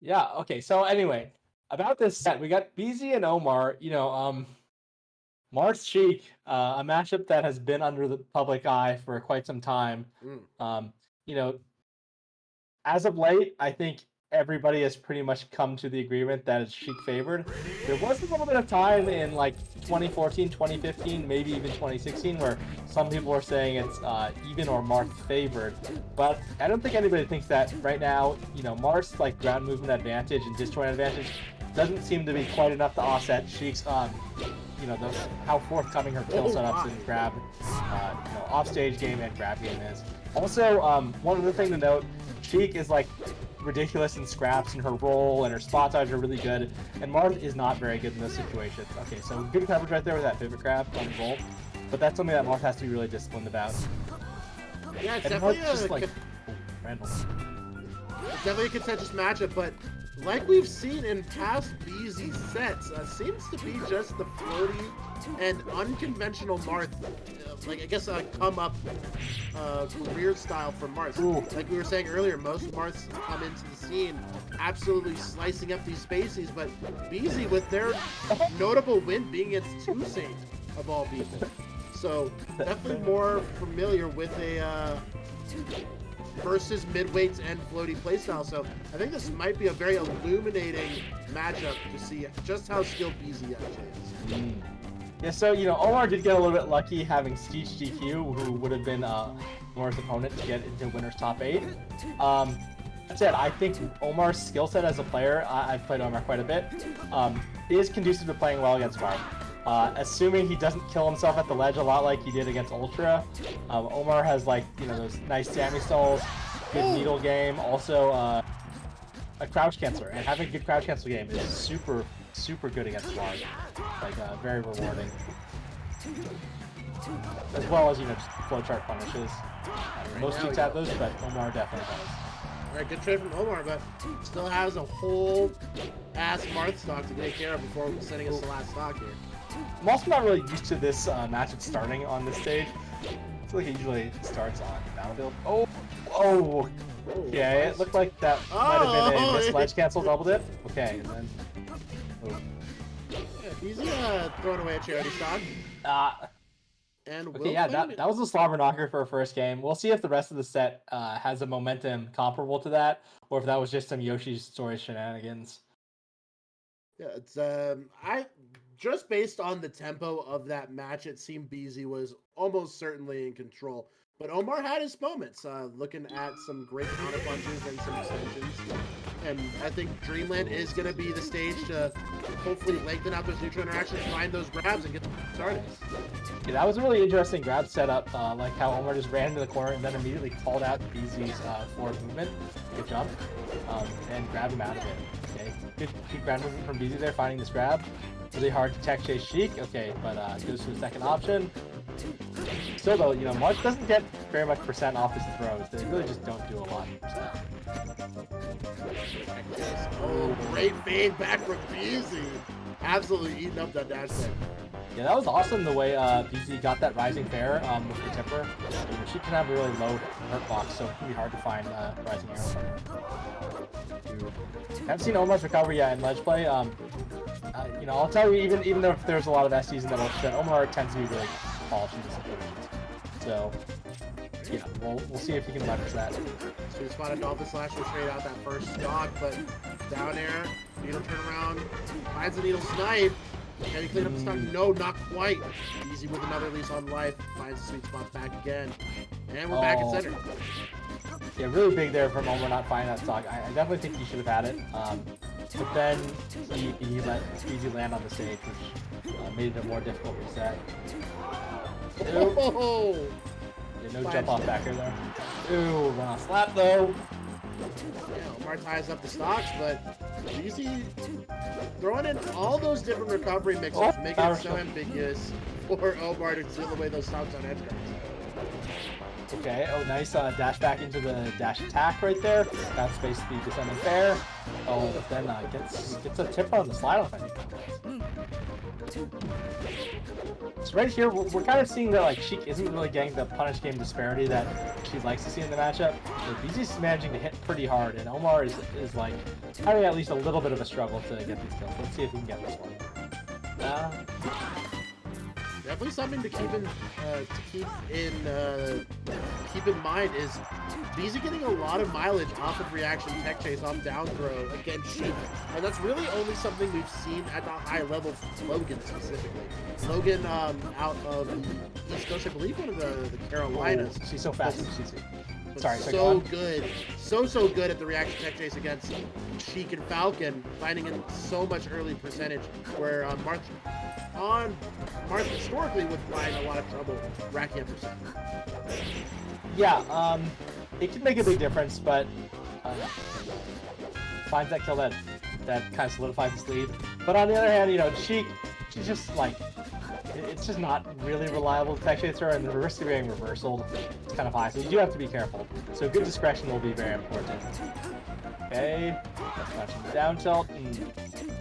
Yeah. Okay. So anyway, about this set, we got Beezy and Omar. Marth Sheik, a matchup that has been under the public eye for quite some time. Mm. Um, you know, as of late, I think everybody has pretty much come to the agreement that it's Sheik favored. There was a little bit of time in like 2014, 2015, maybe even 2016, where some people were saying it's even or Marth favored. But I don't think anybody thinks that right now. Marth's like ground movement advantage and disjoint advantage doesn't seem to be quite enough to offset Sheik's those how forthcoming her kill Oh setups my. and grab, offstage game and grab game is. Also, one other thing to note, Sheik is like ridiculous in scraps, and her roll and her spot dodge are really good. And Marth is not very good in those situations. Okay, so good coverage right there with that pivot grab on the roll, but that's something that Marth has to be really disciplined about. Yeah, it's And definitely Marth just like random. it's definitely a contentious matchup, but like we've seen in past Beezy sets, seems to be just the floaty and unconventional Marth, like I guess a come up career style for Marth. Ooh. Like we were saying earlier, most Marths come into the scene absolutely slicing up these spaces, but Beezy with their notable win being against Toussaint of all people. So definitely more familiar with a versus midweights and floaty playstyle. So I think this might be a very illuminating matchup to see just how skilled Beezy actually is. Yeah, so Omar did get a little bit lucky having Steech GQ, who would have been Omar's opponent to get into winner's top 8. That said, I think Omar's skill set as a player, I've played Omar quite a bit, is conducive to playing well against Marth. Assuming he doesn't kill himself at the ledge a lot like he did against Ultra. Omar has those nice Sammy stalls, good needle game, also a crouch canceler, and having a good crouch cancel game is super, super good against Marth. Very rewarding. As well as, just flowchart punishes. Most Cheeks have those, but Omar definitely does. Alright, good trade from Omar, but still has a whole ass Marth stock to take care of before sending us the last stock here. I'm also not really used to this matchup starting on this stage. I feel like it usually starts on Battlefield. Oh! Okay, it looked like that might have been a missed ledge cancel double dip. Okay, and then... Yeah, Beezy throwing away a charity stock. And okay, yeah, that was a slobber knocker for a first game. We'll see if the rest of the set has a momentum comparable to that, or if that was just some Yoshi's Story shenanigans. Yeah, it's just based on the tempo of that match, it seemed Beezy was almost certainly in control. But Omar had his moments, looking at some great counter punches and some extensions. And I think Dreamland is going to be the stage to hopefully lengthen out those neutral interactions, find those grabs, and get started. Yeah, that was a really interesting grab setup, like how Omar just ran into the corner and then immediately called out Beezy's forward movement, good jump, and grabbed him out of it. Okay, good ground movement from Beezy there, finding this grab. Really hard to tech chase Sheik, okay, but goes to the second option. Still though, Marth doesn't get very much percent off his throws. They really just don't do a lot of percent. Oh, great fade back from Beezy. Absolutely eating up that dash there. Yeah, that was awesome the way Beezy got that rising fair with the tipper. She can have a really low hurt box, so it can be hard to find rising arrow from her. I haven't seen Omar's recovery yet in ledge play. I'll tell you, even though if there's a lot of SDs in that ultra, Omar tends to be really polished in these situations. So, we'll see if he can leverage that. So he spotted Dolphin Slash to trade out that first stock, but down air, needle turnaround, finds the needle snipe. Can he clean up the stock? No, not quite. Beezy with another lease on life, finds the sweet spot back again. And we're back in center. Yeah, really big there from Omar not finding that stock. I definitely think he should have had it. But then he let Beezy land on the stage, which made it a more difficult reset. Oh! Yeah, no jump off backer there. Ooh, run off slap though. Yeah, Omar ties up the stocks, but Beezy throwing in all those different recovery mixes, making it so ambiguous for Omar to steal away those stocks on edge guards. Okay, oh nice dash back into the dash attack right there. That's basically descending fair. Oh, but then gets a tip on the slide off, I think. So right here, we're kind of seeing that like Sheik isn't really getting the punish game disparity that she likes to see in the matchup. So Beezy's managing to hit pretty hard, and Omar is like having at least a little bit of a struggle to get these kills. Let's see if we can get this one. Definitely something to keep in mind is Beezy getting a lot of mileage off of reaction tech chase off down throw against Sheik, and that's really only something we've seen at the high level from Logan specifically. Logan out of the East Coast, I believe one of the Carolinas. Oh, she's so fast. Sorry, so good, so good at the reaction tech chase against Sheik and Falcon, finding in so much early percentage where Marth historically would find a lot of trouble racking up percent. Yeah, it can make a big difference, but finds that kill that kind of solidifies his lead. But on the other hand, you know, Sheik, she's just like, it's just not really reliable tech chaser, and the risk of being reversaled is kind of high, so you do have to be careful. So good discretion will be very important. Okay, that's matching the down tilt.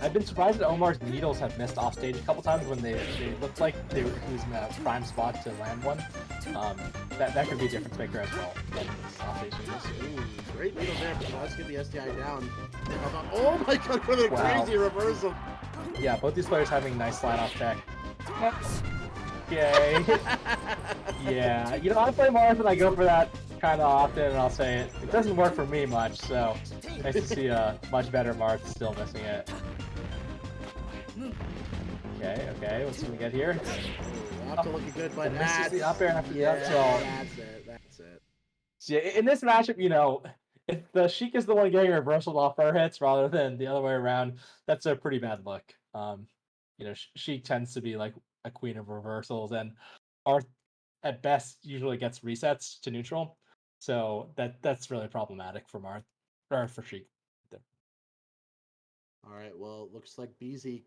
I've been surprised that Omar's needles have missed off stage a couple times when they looked like he was in a prime spot to land one. That could be a difference maker as well. Off stage needles. Ooh, great needle there, but let's get the SDI down. Oh my god, what a crazy reversal! Yeah, both these players having nice slide off tech. Okay. Yeah, you know, I play Marth and I go for that kind of often, and I'll say it doesn't work for me much, so nice to see a much better Marth still missing it. Okay, what's gonna get here? Up to looking good, but that's the up air after the up tilt. That's it. So yeah, in this matchup, you know, if the Sheik is the one getting reversaled off her hits rather than the other way around, that's a pretty bad look. You know, Sheik tends to be like a queen of reversals, and Marth at best usually gets resets to neutral, so that's really problematic for Marth or for Sheik. All right, well, looks like Beezy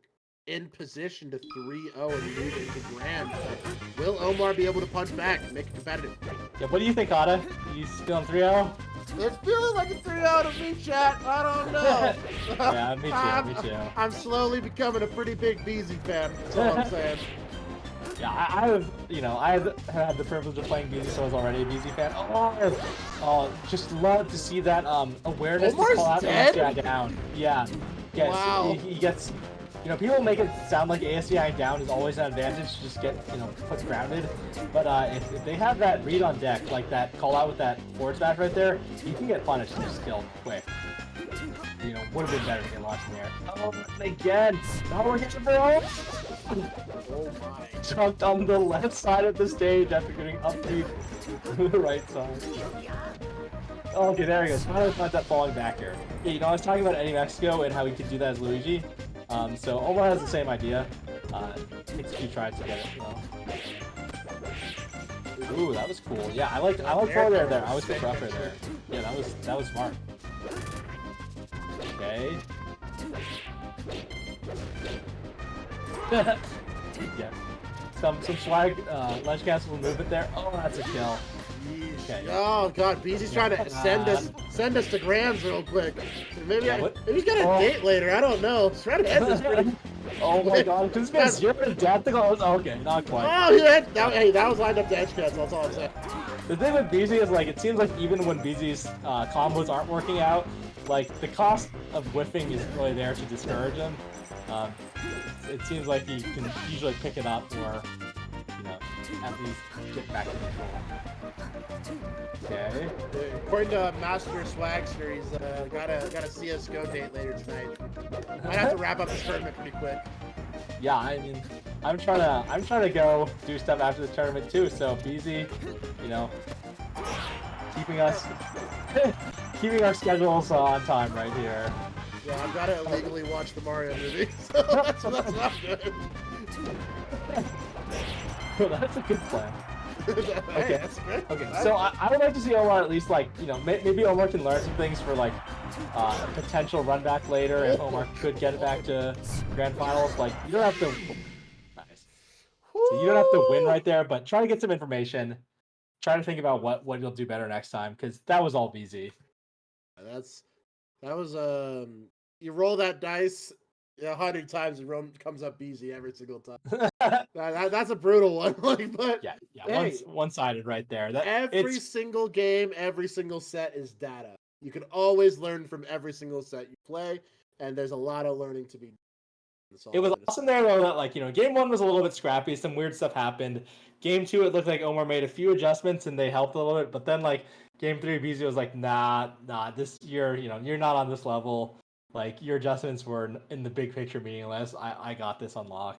in position to 3-0 and move into grand. Will Omar be able to punch back and make it competitive? Yeah, what do you think, Ada? You feeling 3-0? It's feeling like a 3-0 to me, chat. I don't know. Yeah, me too. I'm slowly becoming a pretty big Beezy fan. That's all I'm saying. Yeah, I've had the privilege of playing Beezy, so I was already a Beezy fan. Oh, just love to see that awareness Omar's to call out dead? ASCI down. Yeah. Yes, wow. He gets, you know, people make it sound like ASCI down is always an advantage to just get, you know, put grounded. But if they have that read on deck, like that call out with that forward smash right there, you can get punished and just killed quick. You know, would have been better to get launched in the air. Oh, again! Now we're getting bro! Oh my. Jumped on the left side of the stage after getting up to the right side. Okay, there he goes. Finally finds that falling back here. Yeah, you know, I was talking about Eddie Mexico and how he could do that as Luigi. So Omar has the same idea. Takes a few tries to get it, though. Ooh, that was cool. Yeah, I like forward air there. I was good for up air there. Yeah, that was smart. Okay. Yeah. Some swag ledge cancel movement there. Oh, that's a kill. Okay. Oh god, Beezy's trying to send us to Grams real quick. Maybe he's got a date later. I don't know. He's trying to end this pretty. Oh my god, this been 0 to death. Okay, not quite. Oh yeah, that was lined up to edge cancel. That's all I'm saying. The thing with Beezy is like it seems like even when Beezy's combos aren't working out, like the cost of whiffing is really there to discourage him. It seems like he can usually pick it up or, you know, at least get back to control. Okay. According to Master Swagster, he's got a CS:GO date later tonight. Might have to wrap up this tournament pretty quick. Yeah, I mean, I'm trying to go do stuff after the tournament too. So Beezy, you know, keeping our schedules on time right here. Yeah, I've got to illegally watch the Mario movie, so that's not good. Well, that's a good plan. Okay. That's great. Okay, so I would like to see Omar at least, like, you know, maybe Omar can learn some things for, like, a potential run back later if Omar could get it back to grand finals. Like, you don't have to... Nice. So you don't have to win right there, but try to get some information. try to think about what you'll do better next time, because that was all Beezy. That was you roll that dice 100 times and comes up Beezy every single time. That's a brutal one. Like, but yeah, hey, one-sided right there. That every single game, every single set is data. You can always learn from every single set you play, and there's a lot of learning to be done. It was awesome there though that, like, game 1 was a little bit scrappy, some weird stuff happened. Game 2, it looked like Omar made a few adjustments and they helped a little bit, but then like game 3, Beezy was like, nah, this you're not on this level. Like, your adjustments were in the big picture meaningless. I got this unlocked.